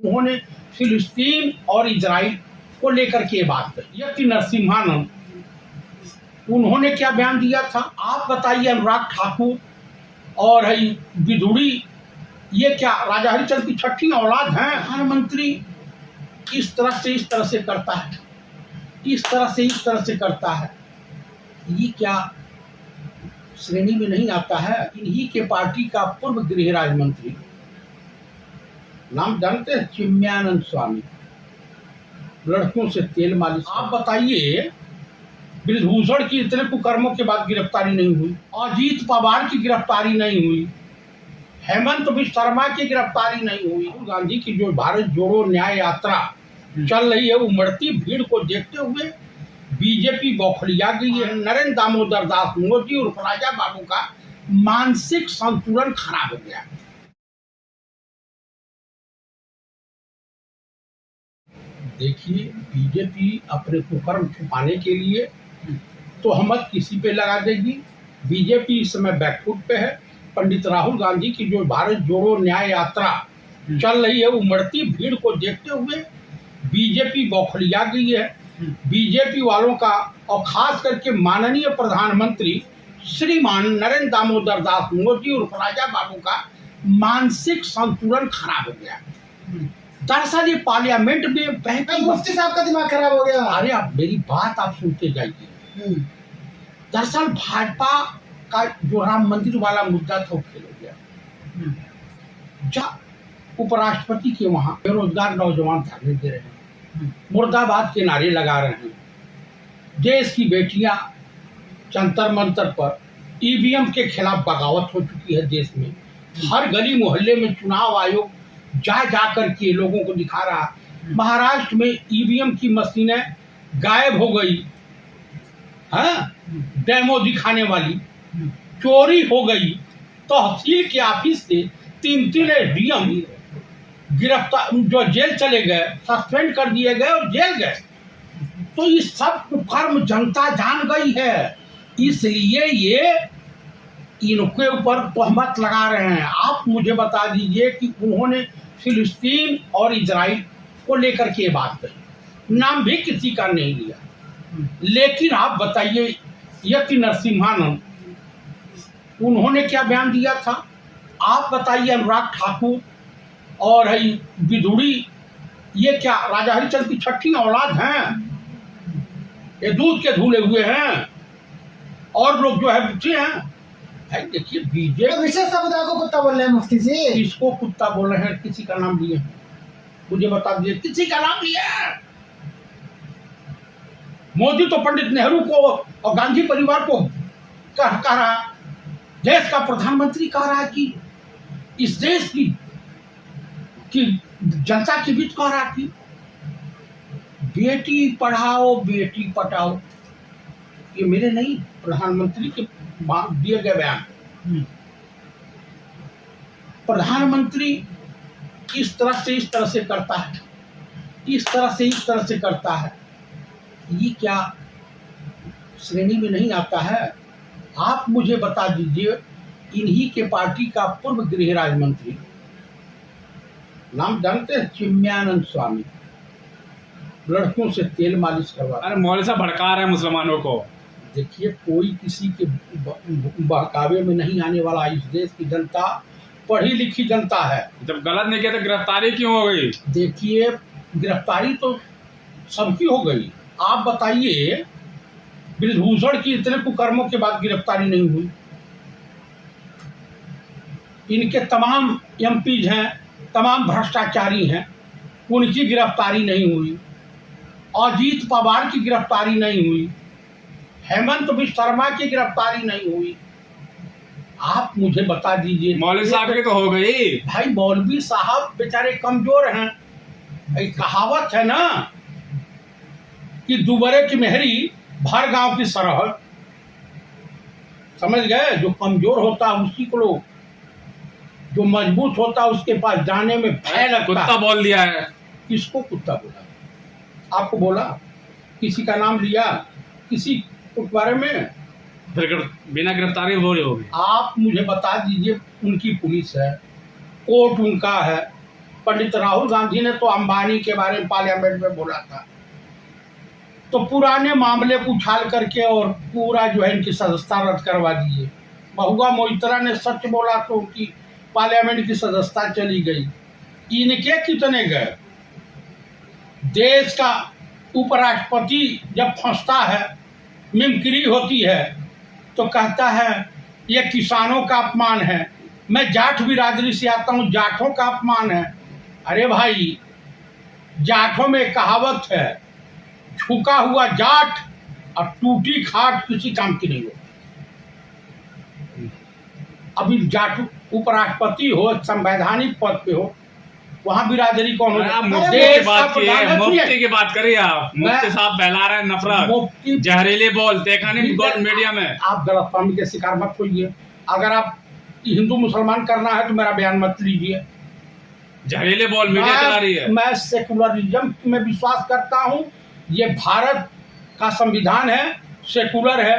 उन्होंने फिलिस्तीन और इजराइल को लेकर के बात कही। यति नरसिम्हानंद उन्होंने क्या बयान दिया था आप बताइए। अनुराग ठाकुर और विदुड़ी ये क्या राजा हरिश्चंद्र की छठी औलाद हैं? प्रधानमंत्री इस तरह से करता है, इस तरह से करता है, ये क्या श्रेणी में नहीं आता है? इन्हीं के पार्टी का पूर्व गृह राज्य मंत्री, नाम जानते हैं, चिन्मयानंद स्वामी, लड़कियों से तेल मालिश। आप बताइए, ब्रिजभूषण की इतने कुकर्मों के बाद गिरफ्तारी नहीं हुई, अजीत पवार की गिरफ्तारी नहीं हुई, हेमंत बिश्व शर्मा की गिरफ्तारी नहीं हुई। राहुल गांधी की जो भारत जोड़ो न्याय यात्रा चल रही है, उमड़ती भीड़ को देखते हुए बीजेपी बौखलिया गई है। नरेंद्र दामोदर दास मोदी और राजा बाबू का मानसिक संतुलन खराब हो गया। देखिए, बीजेपी अपने कुकर्म छुपाने के लिए तोहमत किसी पे लगा देगी। बीजेपी इस समय बैकफुट पे है। पंडित राहुल गांधी की जो भारत जोड़ो न्याय यात्रा चल रही है, उमड़ती भीड़ को देखते हुए बीजेपी बौखलिया गई है। बीजेपी वालों का और खास करके माननीय प्रधानमंत्री श्रीमान नरेंद्र दामोदर दास मोदी और राजा बाबू का मानसिक संतुलन खराब हो गया। दरअसल ये पार्लियामेंट में मुफ्ती साहब का दिमाग खराब हो गया। अरे आप मेरी बात आप सुनते जाइए। दरअसल भाजपा का जो राम मंदिर वाला मुद्दा था वो फेल हो गया। जब उपराष्ट्रपति के वहां बेरोजगार नौजवान धरने दे रहे हैं, मुर्दाबाद के नारे लगा रहे हैं, देश की बेटियां जंतर मंतर पर ईवीएम के खिलाफ बगावत हो चुकी है। देश में हर गली मोहल्ले में चुनाव आयोग जा कर के लोगों को दिखा रहा। महाराष्ट्र में ईवीएम की मशीनें गायब हो गई, हाँ, डेमो दिखाने वाली चोरी हो गई। तहसील के ऑफिस से 3 एसडीएम गिरफ्तार, जो जेल चले गए, सस्पेंड कर दिए गए और जेल गए। तो ये सब कुकर्म जनता जान गई है, इसलिए ये इनके ऊपर तोहमत लगा रहे हैं। आप मुझे बता दीजिए कि उन्होंने फिलिस्तीन और इजराइल को लेकर के बात कही, नाम भी किसी का नहीं लिया। लेकिन आप बताइए, यति नरसिम्हानंद उन्होंने क्या बयान दिया था आप बताइए। अनुराग ठाकुर और विदुड़ी ये क्या राजा हरिश्चंद्र की छठी औलाद हैं? ये दूध के धुले हुए हैं और लोग जो है बच्चे हैं। भाई देखिए, बीजेपी विशेष समुदाय को कुत्ता बोल रहे हैं मुफ्ती जी। किसको कुत्ता बोल रहे हैं? किसी का नाम लिए? मुझे बता दीजिए, किसी का नाम लिया? मोदी तो पंडित नेहरू को और गांधी परिवार को कह रहा, देश का प्रधानमंत्री कह रहा है कि इस देश की जनता के बीच कह रहा कि बेटी पढ़ाओ बेटी पटाओ। ये मेरे नहीं, प्रधानमंत्री के दिए गए बयान। प्रधानमंत्री इस तरह से करता है, इस तरह से करता है, ये क्या श्रेणी में नहीं आता है? आप मुझे बता दीजिए, इन्हीं के पार्टी का पूर्व गृह राज्य मंत्री, नाम जानते हैं, चिन्मयानंद स्वामी, लड़कियों से तेल मालिश करवा। अरे मौलवी साहब भड़का रहे हैं मुसलमानों को। देखिए, कोई किसी के बहकावे में नहीं आने वाला। इस देश की जनता पढ़ी लिखी जनता है। जब गलत नहीं किया तो गिरफ्तारी क्यों हो गई? देखिए, गिरफ्तारी तो सबकी हो गई। आप बताइए, ब्रिजभूषण की इतने कुकर्मों के बाद गिरफ्तारी नहीं हुई। इनके तमाम एमपीज हैं, तमाम भ्रष्टाचारी हैं, उनकी गिरफ्तारी नहीं हुई। अजीत पवार की गिरफ्तारी नहीं हुई, हेमंत बिश्व शर्मा की गिरफ्तारी नहीं हुई। आप मुझे बता दीजिए, मौलवी साहब की तो हो गई। भाई मौलवी साहब बेचारे कमजोर हैं। एक कहावत है ना कि दुबरे की मेहरी भर गांव की सरहद। समझ गए? जो कमजोर होता है उसी को लोग, जो मजबूत होता है उसके पास जाने में भय लगता। कुत्ता बोल दिया है। किसको कुत्ता बोला? आपको बोला? किसी का नाम लिया? किसी के बारे में? फिर बिना गिरफ्तारी हो रही होगी। आप मुझे बता दीजिए, उनकी पुलिस है, कोर्ट उनका है, पंडित राहुल गांधी ने तो अंबानी के बारे में पार्लियामेंट में बोला था, तो पुराने मामले को उछाल करके और पूरा जो है इनकी सदस्यता रद्द करवा दिए। महुआ मोइत्रा ने सच बोला तो उनकी पार्लियामेंट की सदस्यता चली गई। इनके कितने गए? देश का उपराष्ट्रपति जब फंसता है, मिमिक्री होती है, तो कहता है ये किसानों का अपमान है, मैं जाट बिरादरी से आता हूँ, जाटों का अपमान है। अरे भाई, जाटों में कहावत है, झुका हुआ जाट और टूटी खाट किसी काम की नहीं हो। अभी जाट उपराष्ट्रपति हो, संवैधानिक पद पे हो, वहाँ बिरादरी कौन हो? आप मुफ्ती की बात की है, मुफ्ती की बात करिए आप। मुफ्ती साहब फैला रहे हैं नफरत, मुफ्ती जहरीले बोल, देखा नहीं गॉड मीडिया में। आप गलतफहमी के शिकार मत होइए। अगर आप हिंदू मुसलमान करना है तो मेरा बयान मत लीजिए। जहरीले बोल मीडिया चला रही है। मैं सेकुलरिज्म में विश्वास करता हूँ। ये भारत का संविधान है, सेकुलर है,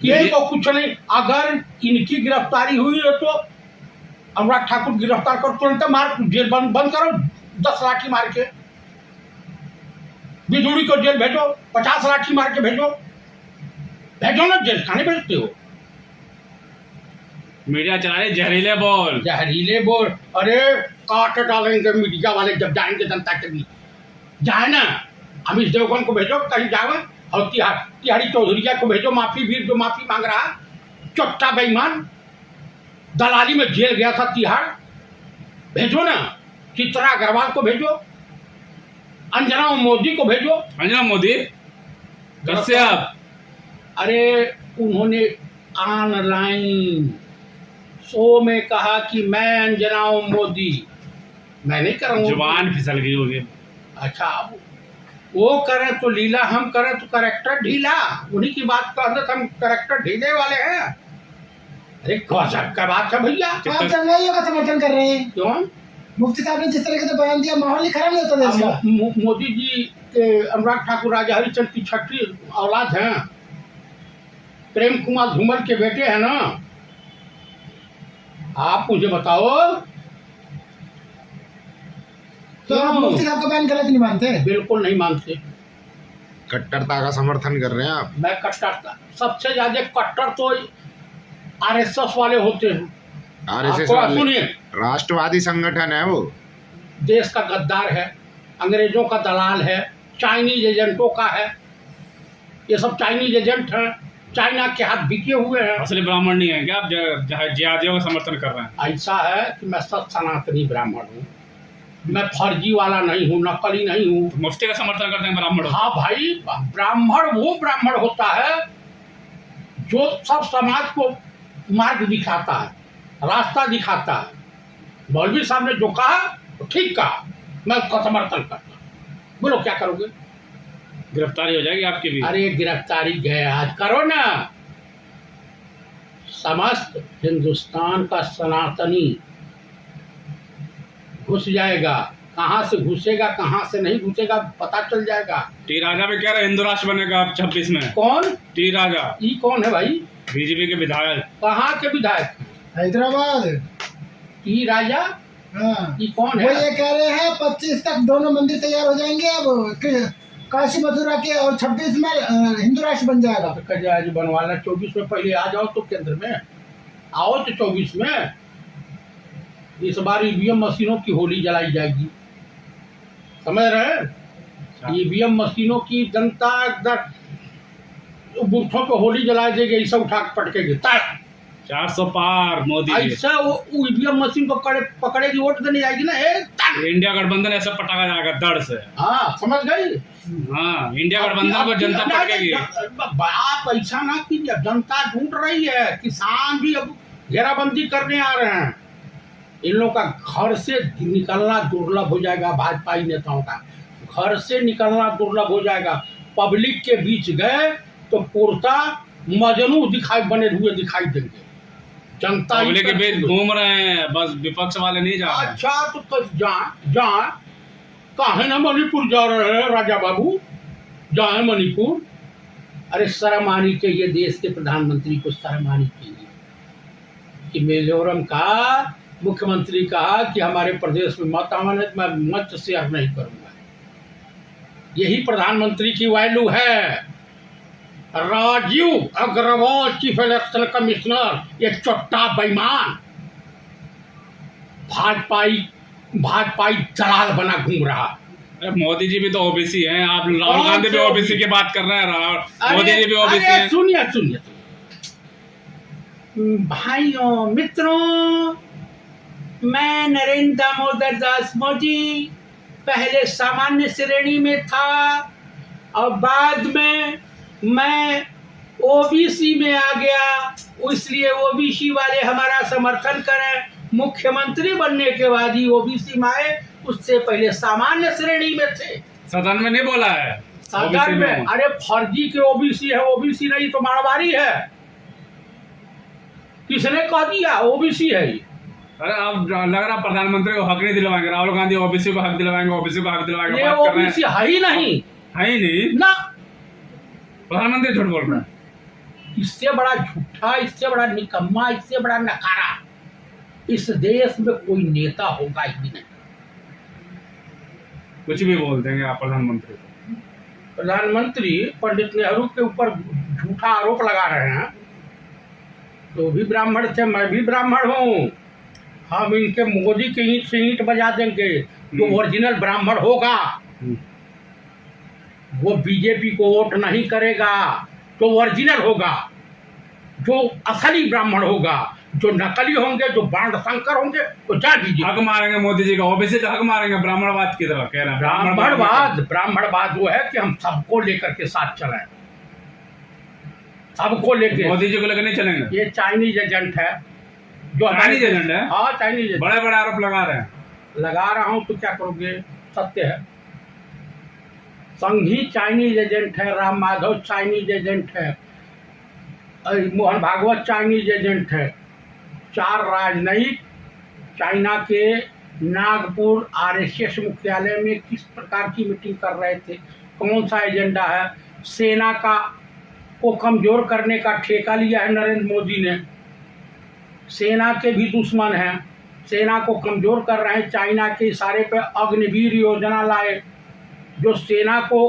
किसी को कुछ नहीं। अगर इनकी गिरफ्तारी हुई है तो अनुराग ठाकुर गिरफ्तार करो, तुरंत मार, जेल बंद करो, 10 लाठी मार के। बिधुड़ी को जेल भेजो, 50 लाठी मार के भेजो ना जेल। कहां भेजते हो? मीडिया चला रही जहरीले बोल। जहरीले बोल, अरे काट डालेंगे मीडिया वाले जब जाएंगे जनता के बीच। जाए ना, अमित देवगन को भेजो कहीं जाओ, और तिहाड़ी चौधरी को भेजो, माफी वीर जो माफी मांग रहा, चोट्टा बेईमान, दलाली में जेल गया था तिहाड़, भेजो ना। चित्रा अग्रवाल को भेजो, अंजना मोदी को भेजो। अंजना मोदी कैसे आप? अरे उन्होंने ऑनलाइन शो में कहा कि मैं अंजना मोदी, मैं नहीं करूँगा। जुबान फिसल गई होगी। अच्छा, अब वो करें तो लीला, हम करें तो करेक्टर ढीला। उन्हीं की बात कर, हम करेक्टर ढीले वाले हैं। अरे गजब का बात है भैया। आप दंगाइयों का समर्थन कर रहे हैं। क्यों? मुफ्ती साहब ने जिस तरह से बयान दिया, माहौल ही खराब नहीं होता देश का। मोदी जी के अनुराग ठाकुर राजा हरिचंद की छठी औलाद हैं, प्रेम कुमार धूमल के बेटे हैं ना। आप मुझे बताओ, तो आप मुफ्ती साहब का बयान गलत नहीं मानते? बिल्कुल नहीं मानते। कट्टरता का समर्थन कर रहे हैं आप? मैं कट्टरता, सबसे ज्यादा कट्टर तो आरएसएस वाले होते हैं। आरएसएस आपको वाले सुनिए, राष्ट्रवादी संगठन है वो। देश का गद्दार है, अंग्रेजों का दलाल है, चाइनीज एजेंटों का है। ये सब चाइनीज एजेंट हैं, चाइना के हाथ बिके हुए हैं। असली ब्राह्मण नहीं है क्या आप? जिहादियों का समर्थन कर रहे हैं? ऐसा है कि मैं सच सनातनी ब्राह्मण हूँ, मैं फर्जी वाला नहीं हूँ, नकली नहीं हूँ। मुफ्ती का समर्थन करते हैं ब्राह्मण? हाँ भाई, ब्राह्मण वो ब्राह्मण होता है जो सब समाज को मार्ग दिखाता है, रास्ता दिखाता है। मौलवी साहब ने जो कहा तो ठीक कहा, मैं उसका समर्थन करता हूँ। बोलो क्या करोगे? गिरफ्तारी हो जाएगी आपकी भी? अरे गिरफ्तारी गए आज करो ना। समस्त हिंदुस्तान का सनातनी घुस जाएगा। कहाँ से घुसेगा, कहाँ से नहीं घुसेगा, पता चल जाएगा। टी राजा भी कह रहे हिंदू राष्ट्र बनेगा आप 26 में। कौन टी राजा? ये कौन है भाई? बीजेपी के विधायक। कहाँ के विधायक? हैदराबाद। टी राजा? हाँ, ये कौन वो है? ये कह रहे हैं 25 तक दोनों मंदिर तैयार हो जाएंगे अब, काशी मथुरा के, और 26 में हिंदू राष्ट्र बन जाएगा। तो कह जाए बनवाना 24 में, पहले आ जाओ तो केंद्र में आओ तो 24 में। इस बार ईवीएम मशीनों की होली जलाई जाएगी, समझ रहे हैं? ईवीएम मशीनों की जनता बूथों पे होली जलाई देगी, ऐसा उठा के पटकेगी, 400 पार मोदी जी। ऐसा वो ईवीएम मशीन को पकड़ेगी, वोट देने जाएगी ना। इंडिया गठबंधन ऐसा पटाखा जाएगा दड़ से। हाँ, समझ गई? हाँ, इंडिया गठबंधन को जनता पटकेगी। आप ऐसा ना कीजिए, जनता ढूंढ रही है, किसान भी अब घेराबंदी करने आ रहे हैं। इन लोगों का घर से निकलना दुर्लभ हो जाएगा। भाजपाई नेताओं का घर से निकलना दुर्लभ हो जाएगा। पब्लिक के बीच गए तो पुरता मजनू बने हुए दिखाई देंगे। जनता पब्लिक के बीच घूम रहे हैं, बस विपक्ष वाले नहीं जा रहे। अच्छा, तो जा काहे ना मणिपुर जा रहे हैं राजा बाबू, जाए मणिपुर। अरे शर्म आनी चाहिए, देश के प्रधानमंत्री को शर्म आनी चाहिए कि मिजोरम का मुख्यमंत्री कहा कि हमारे प्रदेश में मत आने, मैं मंच शेयर नहीं करूंगा। यही प्रधानमंत्री की वैल्यू है। Rajiv Agrawal chief election commissioner, ये चोट्टा बेईमान भाजपाई दलाल बना घूम रहा। अरे मोदी जी भी तो ओबीसी हैं, आप राहुल गांधी भी ओबीसी की बात कर रहे हैं, मोदी जी भी ओबीसी हैं। सुनिए भाइयों मित्रों, मैं नरेंद्र दामोदर दास मोदी पहले सामान्य श्रेणी में था और बाद में मैं ओबीसी में आ गया, इसलिए ओबीसी वाले हमारा समर्थन करें। मुख्यमंत्री बनने के बाद ही ओबीसी में आए, उससे पहले सामान्य श्रेणी में थे। सदन में नहीं बोला है सदन में, अरे फर्जी के ओबीसी है, ओबीसी नहीं तो मारवाड़ी है। किसने कह दिया ओबीसी है? अरे अब लग रहा प्रधानमंत्री को हक नहीं दिलवाएंगे, राहुल गांधी ओबीसी को हक दिलवाएंगे, ओबीसी को हक दिलवाएंगे। ये ओबीसी है ही नहीं, है ही नहीं ना। प्रधानमंत्री झूठ बोल रहा है। इससे बड़ा झूठा, इससे बड़ा निकम्मा, इससे बड़ा नकारा इस देश में कोई नेता होगा ही नहीं। कुछ भी बोल देंगे आप प्रधानमंत्री को। प्रधानमंत्री पंडित नेहरू के ऊपर झूठा आरोप लगा रहे हैं। तो भी ब्राह्मण थे, मैं भी ब्राह्मण हूँ। हम इनके मोदी के ईंट से ईंट बजा देंगे। जो ओरिजिनल ब्राह्मण होगा वो बीजेपी को वोट नहीं करेगा। जो ओरिजिनल होगा, जो असली ब्राह्मण होगा, जो नकली होंगे, जो बांड शंकर होंगे, वो जा दीजिए। हक मारेंगे मोदी जी का, ओबीसी का हक मारेंगे। ब्राह्मणवाद की तरह कह रहे हैं। ब्राह्मणवाद वो है कि हम सबको लेकर के साथ चलें, सबको लेके। मोदी जी को लेकर नहीं चलेंगे। ये चाइनीज एजेंट है जो चाइनीज एजेंट है। हाँ, चाइनीज एजेंट। बड़े बड़े आरोप लगा रहे हैं। लगा रहा हूँ तो क्या करोगे, सत्य है। संघी चाइनीज एजेंट है, राम माधव चाइनीज एजेंट है, मोहन भागवत चाइनीज एजेंट है। 4 राजनयिक चाइना के नागपुर आरएसएस मुख्यालय में किस प्रकार की मीटिंग कर रहे थे, कौन सा एजेंडा है? सेना को कमजोर करने का ठेका लिया है नरेंद्र मोदी ने। सेना के भी दुश्मन हैं, सेना को कमजोर कर रहे हैं। चाइना के इशारे पे अग्निवीर योजना लाए जो सेना को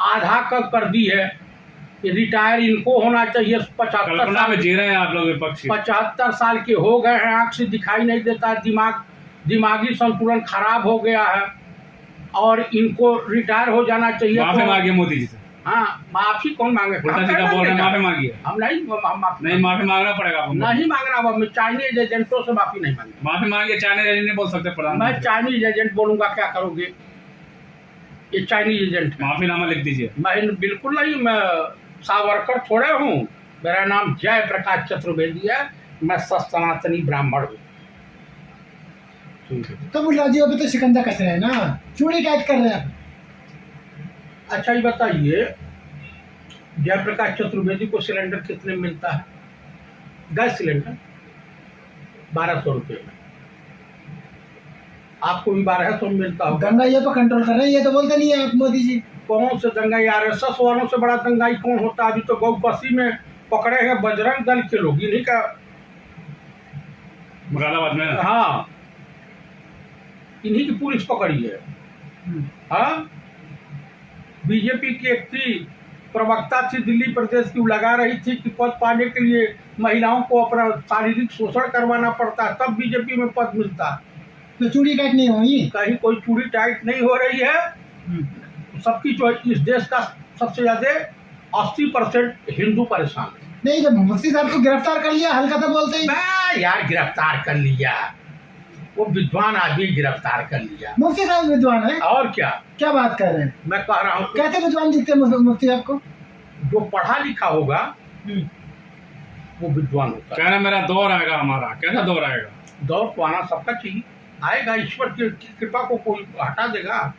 आधा कर दी है। रिटायर इनको होना चाहिए। 75 साल में जी रहे हैं आप लोग विपक्षी। 75 साल के हो गए हैं, आँख से दिखाई नहीं देता, दिमागी संतुलन खराब हो गया है और इनको रिटायर हो जाना चाहिए। माफी मांगिए मोदी जी से। हाँ, माफी कौन मांगे? माफी मांगिए। हम नहीं माफी मांगना पड़ेगा आपको। नहीं मांगना, मैं चाइनीज एजेंटों से माफी नहीं मांगी। माफी मांगिए। चाइनीज एजेंट नहीं बोल सकते प्रधान। मैं चाइनीज एजेंट बोलूंगा, क्या करोगे? ये चाइनीज एजेंट। माफीनामा लिख दीजिए। मैं बिल्कुल नहीं, मैं सावरकर थोड़े हूँ। मेरा नाम जय प्रकाश चतुर्वेदी है, मैं सनातनी ब्राह्मण हूँ। तो बुलाजी अभी तो शिकंजा कस रहे हैं ना, चूड़ी टाइट कर रहे हैं। अच्छा ये बताइए, जयप्रकाश चतुर्वेदी को सिलेंडर कितने में मिलता है? गैस सिलेंडर 1200 रुपये में। आपको भी 1200 में मिलता होगा। दंगाई पर कंट्रोल कर रहे हैं, ये तो बोलते नहीं है आप मोदी जी। कौन से दंगाई? आरएसएस वालों से बड़ा दंगाई कौन होता है? अभी तो गौपसी में पकड़े हैं बजरंग दल के लोग, इन्हीं का मुरादाबाद में। हाँ, इन्हीं की पुलिस पकड़ी है। हाँ, बीजेपी की एक थी प्रवक्ता थी दिल्ली प्रदेश की, वो लगा रही थी कि पद पाने के लिए महिलाओं को अपना शारीरिक शोषण करवाना पड़ता है तब बीजेपी में पद मिलता है। तो चूड़ी टाइट नहीं हुई? कहीं कोई चूड़ी टाइट नहीं हो रही है। सबकी जो इस देश का सबसे ज्यादा 80% हिंदू परेशान है। नहीं, जब मुफ्ती साहब को गिरफ्तार कर लिया, हल्का सा बोलते ही। मैं यार गिरफ्तार कर लिया, वो विद्वान आदमी गिरफ्तार कर लिया। मुफ्ती साहब विद्वान है? और क्या बात कर रहे हैं? मैं कह रहा हूँ कैसे विद्वान दिखते हैं मुफ्ती साहब को? जो पढ़ा लिखा होगा वो विद्वान होता है। कहना मेरा दौर आएगा, हमारा कैसा दौर आएगा? दौर तो आना सबका चाहिए, आएगा। ईश्वर की कृपा को कोई हटा देगा?